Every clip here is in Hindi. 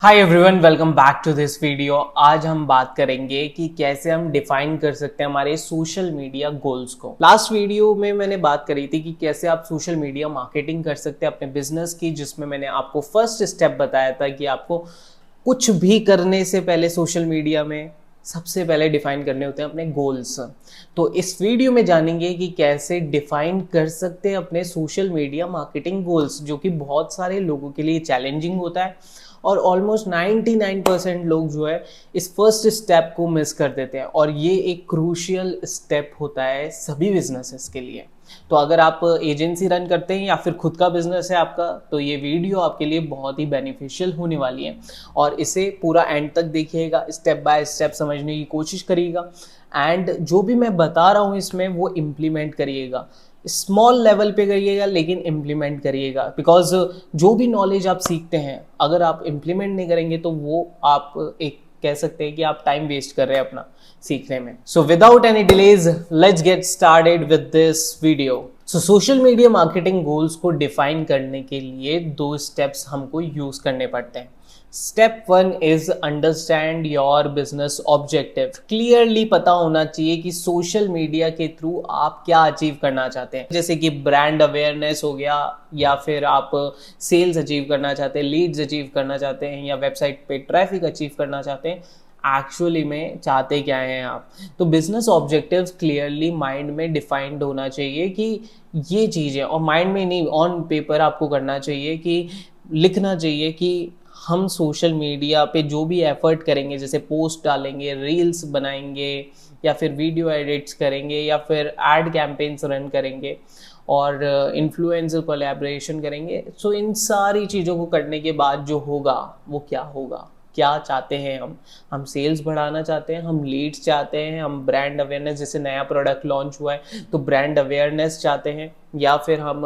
Hi everyone, welcome back to this video. आज हम बात करेंगे कि कैसे हम डिफाइन कर सकते हैं हमारे सोशल मीडिया गोल्स को। लास्ट वीडियो में मैंने बात करी थी कि कैसे आप सोशल मीडिया मार्केटिंग कर सकते हैं अपने बिजनेस की, जिसमें मैंने आपको फर्स्ट स्टेप बताया था कि आपको कुछ भी करने से पहले सोशल मीडिया में सबसे पहले डिफाइन करने होते हैं अपने गोल्स। तो इस वीडियो में जानेंगे कि कैसे डिफाइन कर सकते हैं अपने सोशल मीडिया मार्केटिंग गोल्स, जो कि बहुत सारे लोगों के लिए चैलेंजिंग होता है और ऑलमोस्ट 99% लोग जो है इस फर्स्ट स्टेप को मिस कर देते हैं, और ये एक क्रूशियल स्टेप होता है सभी बिजनेसेस के लिए। तो अगर आप एजेंसी रन करते हैं या फिर खुद का बिजनेस है आपका, तो ये वीडियो आपके लिए बहुत ही बेनिफिशियल होने वाली है और इसे पूरा एंड तक देखिएगा, स्टेप बाय स्टेप समझने की कोशिश करिएगा एंड जो भी मैं बता रहा हूँ इसमें वो इम्प्लीमेंट करिएगा। स्मॉल लेवल पे करिएगा लेकिन इम्प्लीमेंट करिएगा, बिकॉज जो भी नॉलेज आप सीखते हैं अगर आप इम्प्लीमेंट नहीं करेंगे तो वो आप एक कह सकते हैं कि आप टाइम वेस्ट कर रहे हैं अपना सीखने में। So without any delays let's get started with this video. So social media marketing goals को डिफाइन करने के लिए दो स्टेप्स हमको यूज करने पड़ते हैं। Step one is understand your business objective. Clearly पता होना चाहिए कि सोशल मीडिया के थ्रू आप क्या अचीव करना चाहते हैं, जैसे कि ब्रांड अवेयरनेस हो गया, या फिर आप सेल्स अचीव करना चाहते हैं, लीड्स अचीव करना चाहते हैं, या वेबसाइट पे ट्रैफिक अचीव करना चाहते हैं। एक्चुअली में चाहते क्या हैं आप? तो बिजनेस ऑब्जेक्टिव्स क्लियरली माइंड में डिफाइंड होना चाहिए कि ये चीज़ें, और माइंड में नहीं ऑन पेपर आपको करना चाहिए, कि लिखना चाहिए कि हम सोशल मीडिया पे जो भी एफर्ट करेंगे, जैसे पोस्ट डालेंगे, रील्स बनाएंगे, या फिर वीडियो एडिट्स करेंगे, या फिर एड कैंपेन्स रन करेंगे और इन्फ्लुएंसर कोलैबोरेशन करेंगे। सो इन सारी चीज़ों को करने के बाद जो होगा वो क्या होगा, क्या चाहते हैं हम सेल्स बढ़ाना चाहते हैं, हम लीड्स चाहते हैं, हम ब्रांड अवेयरनेस, जैसे नया प्रोडक्ट लॉन्च हुआ है तो ब्रांड अवेयरनेस चाहते हैं, या फिर हम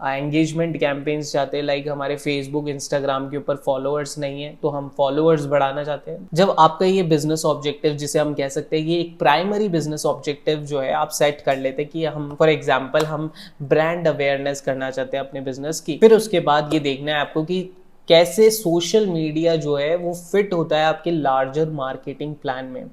एंगेजमेंट कैंपेन्स चाहते हैं, लाइक हमारे फेसबुक इंस्टाग्राम के ऊपर फॉलोअर्स नहीं है तो हम फॉलोअर्स बढ़ाना चाहते हैं। जब आपका ये बिजनेस ऑब्जेक्टिव, जिसे हम कह सकते हैं कि एक प्राइमरी बिजनेस ऑब्जेक्टिव जो है आप सेट कर लेते हैं कि हम फॉर एग्जाम्पल हम ब्रांड अवेयरनेस करना चाहते हैं अपने बिजनेस की, फिर उसके बाद ये देखना है आपको कि कैसे सोशल मीडिया जो है वो फिट होता है आपके लार्जर मार्केटिंग प्लान में।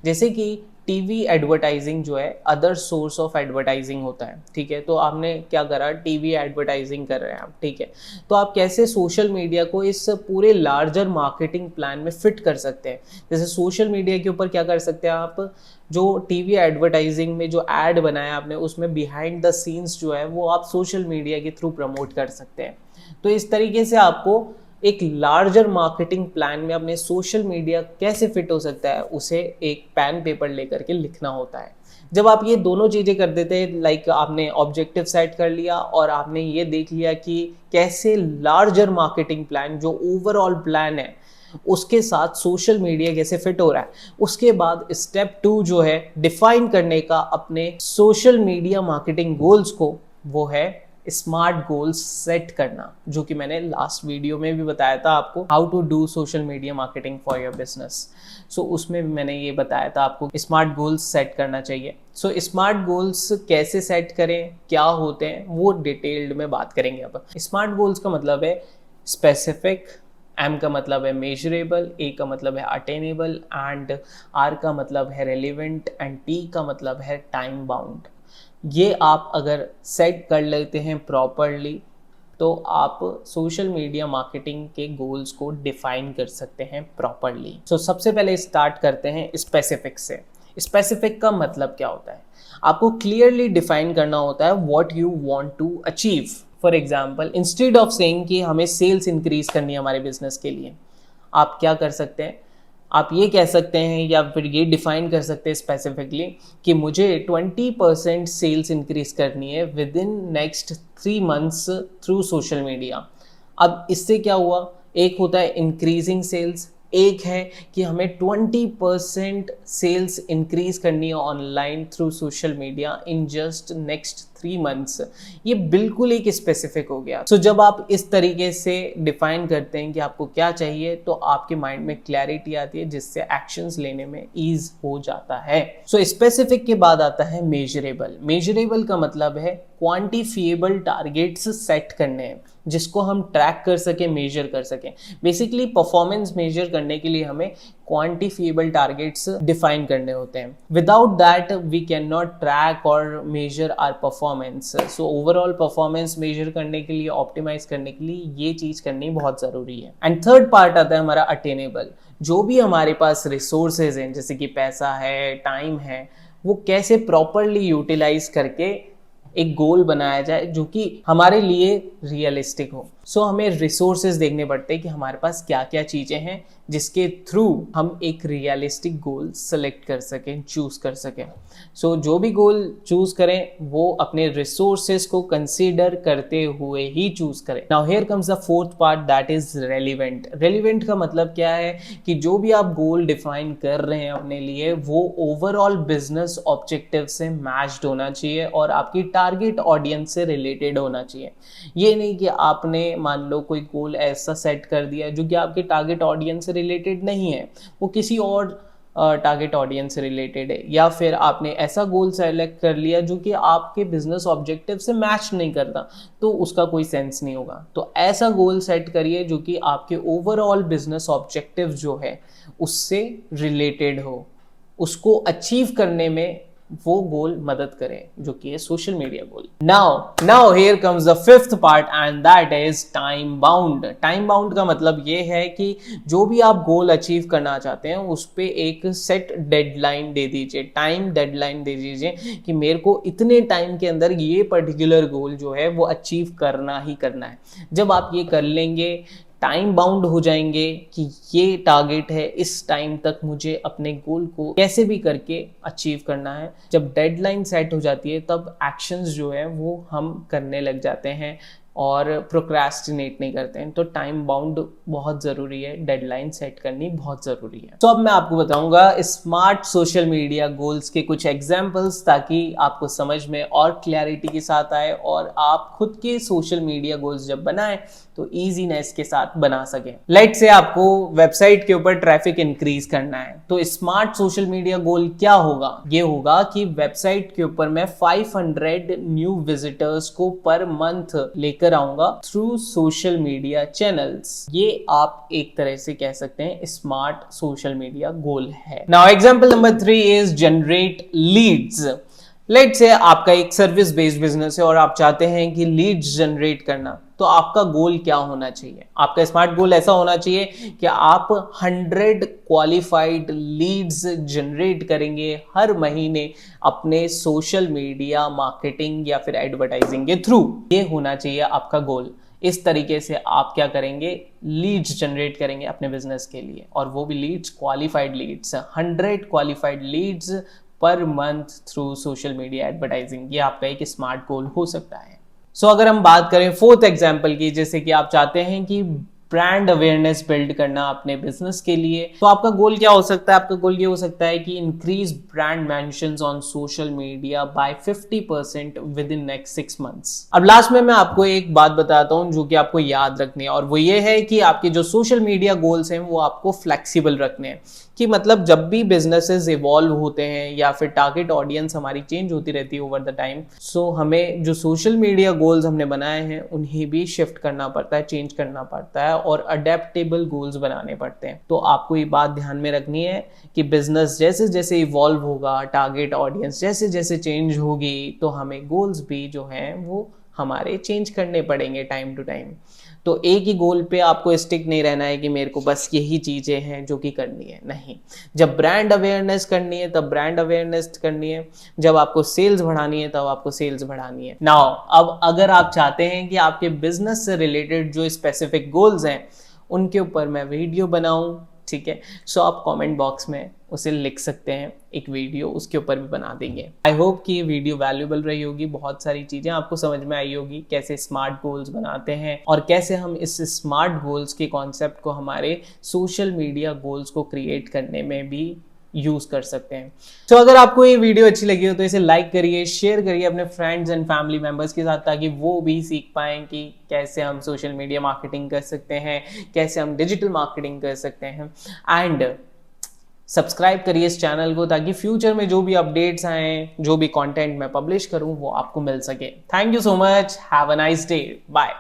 जैसे कि टीवी एडवर्टाइजिंग जो है अदर सोर्स ऑफ एडवर्टाइजिंग होता है, ठीक है। तो आपने क्या करा, टीवी एडवर्टाइजिंग कर रहे हैं आप, ठीक है। तो आप कैसे सोशल मीडिया को इस पूरे लार्जर मार्केटिंग प्लान में फिट कर सकते हैं। जैसे सोशल मीडिया के ऊपर क्या कर सकते हैं आप, जो टीवी एडवर्टाइजिंग में जो एड बनाया आपने उसमें बिहाइंड द सीन्स जो है वो आप सोशल मीडिया के थ्रू प्रमोट कर सकते हैं। तो इस तरीके से आपको एक लार्जर मार्केटिंग प्लान में अपने सोशल मीडिया कैसे फिट हो सकता है उसे एक पेन पेपर लेकर के लिखना होता है। जब आप ये दोनों चीज़ें कर देते हैं, लाइक आपने ऑब्जेक्टिव सेट कर लिया और आपने ये देख लिया कि कैसे लार्जर मार्केटिंग प्लान जो ओवरऑल प्लान है उसके साथ सोशल मीडिया कैसे फिट हो रहा है, उसके बाद स्टेप 2 जो है डिफाइन करने का अपने सोशल मीडिया मार्केटिंग गोल्स को, वो है स्मार्ट गोल्स सेट करना, जो कि मैंने लास्ट वीडियो में भी बताया था आपको, how to do social media marketing for your business. So उसमें भी मैंने ये बताया था आपको स्मार्ट गोल्स सेट करना चाहिए। सो स्मार्ट गोल्स कैसे सेट करें, क्या होते हैं, वो डिटेल्ड में बात करेंगे। अब स्मार्ट गोल्स का मतलब है स्पेसिफिक, एम का मतलब है मेजरेबल, ए का मतलब है अटेनेबल, एंड आर का मतलब है रेलिवेंट, एंड टी का मतलब है टाइम बाउंड। ये आप अगर सेट कर लेते हैं प्रॉपरली तो आप सोशल मीडिया मार्केटिंग के गोल्स को डिफाइन कर सकते हैं प्रॉपरली। सो सबसे पहले स्टार्ट करते हैं स्पेसिफिक से। स्पेसिफिक का मतलब क्या होता है, आपको क्लियरली डिफाइन करना होता है what you want to achieve. For example, instead of saying कि हमें सेल्स इंक्रीज करनी है हमारे बिजनेस के लिए, आप क्या कर सकते हैं, आप ये कह सकते हैं या फिर ये डिफाइन कर सकते हैं स्पेसिफिकली कि मुझे 20% सेल्स इंक्रीज करनी है with in next 3 months through social media. अब इससे क्या हुआ, एक होता है इंक्रीजिंग सेल्स, एक है कि हमें 20% सेल्स इंक्रीज करनी है online through social media in just next 3 months, ये बिल्कुल एक स्पेसिफिक हो गया। सो जब आप इस तरीके से डिफाइन करते हैं कि आपको क्या चाहिए, तो आपके माइंड में क्लैरिटी आती है, जिससे एक्शंस लेने में ईज हो जाता है। सो स्पेसिफिक के बाद आता है मेजरेबल। मेजरेबल का मतलब है क्वांटिफिएबल टारगेट्स सेट करने हैं, जिसको हम ट्रैक कर सके, मेजर कर सकें। बेसिकली परफॉर्मेंस मेजर करने के लिए हमें क्वांटिफिएबल टारगेट्स डिफाइन करने होते हैं। Without that we can not track और measure our performance. So overall performance measure करने के लिए, ऑप्टिमाइज करने के लिए ये चीज करनी बहुत जरूरी है। एंड थर्ड पार्ट आता है हमारा अटेनेबल। जो भी हमारे पास रिसोर्सेज हैं, जैसे कि पैसा है, टाइम है, वो कैसे प्रॉपरली यूटिलाइज करके एक गोल बनाया जाए जो कि हमारे लिए रियलिस्टिक हो। सो हमें रिसोर्सेज देखने पड़ते हैं कि हमारे पास क्या क्या चीज़ें हैं जिसके थ्रू हम एक रियलिस्टिक गोल सेलेक्ट कर सकें, चूज कर सकें। सो जो भी गोल चूज करें वो अपने रिसोर्सेज को कंसीडर करते हुए ही चूज करें। Now here comes the fourth part, that is relevant. Relevant का मतलब क्या है कि जो भी आप गोल डिफाइन कर रहे हैं अपने लिए, वो ओवरऑल बिजनेस ऑब्जेक्टिव से मैच्ड होना चाहिए और आपकी टारगेट ऑडियंस से रिलेटेड होना चाहिए। ये नहीं कि आपने मान लो कोई गोल ऐसा सेट कर दिया जो कि आपके टारगेट ऑडियंस से रिलेटेड नहीं है, वो किसी और टारगेट ऑडियंस से रिलेटेड है, या फिर आपने ऐसा गोल सेलेक्ट कर लिया जो कि आपके बिजनेस ऑब्जेक्टिव से मैच नहीं करता, तो उसका कोई सेंस नहीं होगा। तो ऐसा गोल सेट करिए जो कि आपके ओवरऑल बिजनेस ऑब्जेक्टिव जो है उससे रिलेटेड हो, उसको अचीव करने में वो गोल मदद करे, जो कि है social media goal. Now here comes the fifth part and that is time bound. Time bound का मतलब ये है कि जो भी आप गोल अचीव करना चाहते हैं उस पे एक सेट डेडलाइन दे दीजिए, टाइम डेडलाइन दे दीजिए कि मेरे को इतने टाइम के अंदर ये पर्टिकुलर गोल जो है वो अचीव करना ही करना है। जब आप ये कर लेंगे, टाइम बाउंड हो जाएंगे कि ये टारगेट है, इस टाइम तक मुझे अपने गोल को कैसे भी करके अचीव करना है। जब डेडलाइन सेट हो जाती है तब एक्शंस जो है वो हम करने लग जाते हैं और प्रोक्रेस्टिनेट नहीं करते हैं। तो टाइम बाउंड बहुत ज़रूरी है, डेडलाइन सेट करनी बहुत ज़रूरी है। तो अब मैं आपको बताऊंगा स्मार्ट सोशल मीडिया गोल्स के कुछ एग्जांपल्स, ताकि आपको समझ में और क्लैरिटी के साथ आए और आप खुद के सोशल मीडिया गोल्स जब बनाएं तो ईजीनेस के साथ बना सकें। लेट्स से आपको वेबसाइट के ऊपर ट्रैफिक इंक्रीज करना है, तो स्मार्ट सोशल मीडिया गोल क्या होगा? ये होगा कि वेबसाइट के ऊपर मैं 500 न्यू विजिटर्स को पर मंथ लेकर आऊंगा थ्रू सोशल मीडिया चैनल्स। ये आप एक तरह से कह सकते हैं स्मार्ट सोशल मीडिया गोल है। Now example number 3 is generate Leeds. Let's say आपका एक सर्विस बेस्ड बिजनेस है और आप चाहते हैं कि लीड्स जनरेट करना, तो आपका गोल क्या होना चाहिए? आपका स्मार्ट गोल ऐसा होना चाहिए कि आप 100 क्वालिफाइड लीड्स जनरेट करेंगे हर महीने अपने सोशल मीडिया मार्केटिंग या फिर एडवर्टाइजिंग के थ्रू। ये होना चाहिए आपका गोल। इस तरीके से आप क्या करेंगे? लीड्स जनरेट करेंगे अपने बिजनेस के लिए, और वो भी leads qualified leads, 100 qualified leads per month through social media advertising. ये आपका एक स्मार्ट गोल हो सकता है। सो अगर हम बात करें फोर्थ एग्जाम्पल की, जैसे कि आप चाहते हैं कि ब्रांड अवेयरनेस बिल्ड करना अपने बिजनेस के लिए, तो आपका गोल क्या हो सकता है? आपका गोल ये हो सकता है कि increase brand mentions on social media bye 50% with in next 6 months. अब लास्ट में मैं आपको एक बात बताता हूं जो कि आपको याद रखनी है, और वो ये है कि आपके जो सोशल मीडिया गोल्स हैं वो आपको फ्लेक्सिबल रखने हैं। कि मतलब जब भी बिजनेसेस इवॉल्व होते हैं या फिर टारगेट ऑडियंस हमारी चेंज होती रहती है ओवर द टाइम, सो हमें जो सोशल मीडिया गोल्स हमने बनाए हैं उन्हें भी शिफ्ट करना पड़ता है, चेंज करना पड़ता है और अडेप्टेबल गोल्स बनाने पड़ते हैं। तो आपको ये बात ध्यान में रखनी है कि बिजनेस जैसे जैसे इवॉल्व होगा, टारगेट ऑडियंस जैसे जैसे चेंज होगी, तो हमें गोल्स भी जो हैं वो हमारे चेंज करने पड़ेंगे टाइम टू टाइम। तो एक ही गोल पे आपको स्टिक नहीं रहना है कि मेरे को बस यही चीजें हैं जो कि करनी है, नहीं। जब ब्रांड अवेयरनेस करनी है तब ब्रांड अवेयरनेस करनी है, जब आपको सेल्स बढ़ानी है तब आपको सेल्स बढ़ानी है। नाउ अब अगर आप चाहते हैं कि आपके बिजनेस से रिलेटेड जो स्पेसिफिक गोल्स हैं उनके ऊपर मैं वीडियो बनाऊं, ठीक है, सो आप कमेंट बॉक्स में उसे लिख सकते हैं, एक वीडियो उसके ऊपर भी बना देंगे। आई होप कि ये वीडियो वैल्यूएबल रही होगी, बहुत सारी चीज़ें आपको समझ में आई होगी, कैसे स्मार्ट गोल्स बनाते हैं और कैसे हम इस स्मार्ट गोल्स के कॉन्सेप्ट को हमारे सोशल मीडिया गोल्स को क्रिएट करने में भी यूज कर सकते हैं। तो अगर आपको ये वीडियो अच्छी लगी हो तो इसे लाइक करिए, शेयर करिए अपने फ्रेंड्स एंड फैमिली मेंबर्स के साथ, ताकि वो भी सीख पाएं कि कैसे हम सोशल मीडिया मार्केटिंग कर सकते हैं, कैसे हम डिजिटल मार्केटिंग कर सकते हैं। एंड सब्सक्राइब करिए इस चैनल को, ताकि फ्यूचर में जो भी अपडेट्स आए, जो भी कंटेंट मैं पब्लिश करूं, वो आपको मिल सके। Thank you so much, have a nice day, bye.